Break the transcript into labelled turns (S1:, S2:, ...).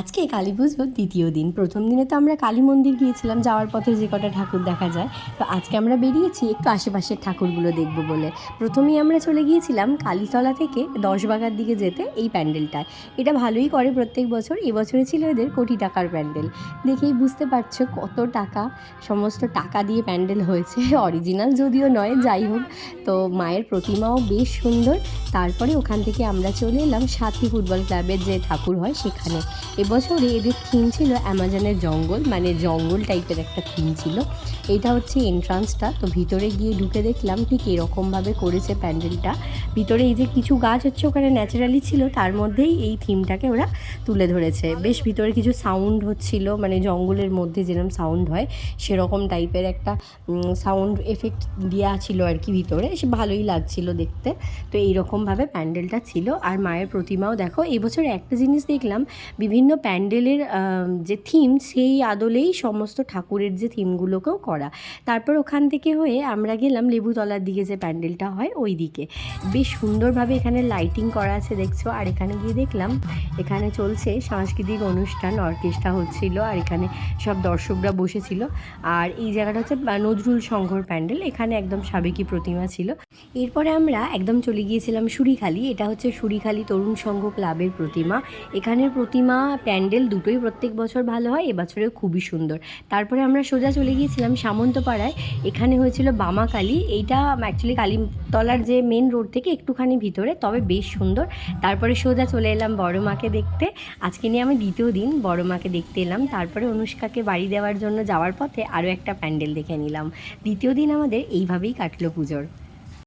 S1: আজকে কালী পুজোর দ্বিতীয় দিন। প্রথম দিনে তো আমরা কালী মন্দির গিয়েছিলাম, যাওয়ার পথে যে কটা ঠাকুর দেখা যায়। তো আজকে আমরা বেরিয়েছি একটু আশেপাশের ঠাকুরগুলো দেখব বলে। প্রথমেই আমরা চলে গিয়েছিলাম কালীতলা থেকে 10 বাগার দিকে যেতে এই প্যান্ডেলটায়। এটা ভালোই করে প্রত্যেক বছর, এবছরে ছিল এদের কোটি টাকার প্যান্ডেল। দেখেই বুঝতে পারছো কত টাকা, সমস্ত টাকা দিয়ে প্যান্ডেল হয়েছে, অরিজিনাল যদিও নয়, যাই হোক। তো মায়ের প্রতিমাও বেশ সুন্দর। তারপরে ওখান থেকে আমরা চলে এলাম সাথী ফুটবল ক্লাবের যে ঠাকুর হয় সেখানে। এবছরে এদের থিম ছিল অ্যামাজনের জঙ্গল, মানে জঙ্গল টাইপের একটা থিম ছিল। এটা হচ্ছে এন্ট্রান্সটা। তো ভিতরে গিয়ে ঢুকে দেখলাম ঠিক এরকমভাবে করেছে প্যান্ডেলটা। ভিতরে এই যে কিছু গাছ হচ্ছে ওখানে ন্যাচারালি ছিল, তার মধ্যেই এই থিমটাকে ওরা তুলে ধরেছে। বেশ ভিতরে কিছু সাউন্ড হচ্ছিল, মানে জঙ্গলের মধ্যে যেরকম সাউন্ড হয় সেরকম টাইপের একটা সাউন্ড এফেক্ট দেওয়া ছিল আর কি ভিতরে, সে ভালোই লাগছিল দেখতে। তো এইরকমভাবে প্যান্ডেলটা ছিল। আর মায়ের প্রতিমাও দেখো, এবছর একটা জিনিস দেখলাম, বিভিন্ন প্যান্ডেলের যে থিম সেই আদলেই সমস্ত ঠাকুরের যে থিমগুলোকেও করা। তারপর ওখান থেকে হয়ে আমরা গেলাম লেবুতলার দিকে, যে প্যান্ডেলটা হয় ওই দিকে। বেশ সুন্দরভাবে এখানে লাইটিং করা আছে দেখছো। আর এখানে গিয়ে দেখলাম এখানে চলছে সাংস্কৃতিক অনুষ্ঠান, অর্কেস্ট্রা হচ্ছিল, আর এখানে সব দর্শকরা বসেছিল। আর এই জায়গাটা হচ্ছে নজরুল সংঘর প্যান্ডেল, এখানে একদম সাবেকি প্রতিমা ছিল। এরপরে আমরা একদম চলে গিয়েছিলাম সুরিখালি। এটা হচ্ছে সুরিখালি তরুণ সংঘ ক্লাবের প্রতিমা। এখানের প্রতিমা প্যান্ডেল দুটোই প্রত্যেক বছর ভালো হয়, এবছরেও খুবই সুন্দর। তারপরে আমরা সোজা চলে গিয়েছিলাম সামন্তপাড়ায়। এখানে হয়েছিল বামাকালী। এইটা অ্যাকচুয়ালি কালীতলার যে মেন রোড থেকে একটুখানি ভিতরে, তবে বেশ সুন্দর। তারপরে সোজা চলে এলাম বড় মাকে দেখতে। আজকে নিয়ে আমি দ্বিতীয় দিন বড় মাকে দেখতে এলাম। তারপরে অনুষ্কাকে বাড়ি দেওয়ার জন্য যাওয়ার পথে আরও একটা প্যান্ডেল দেখে নিলাম। দ্বিতীয় দিন আমাদের এইভাবেই কাটলো পুজোর।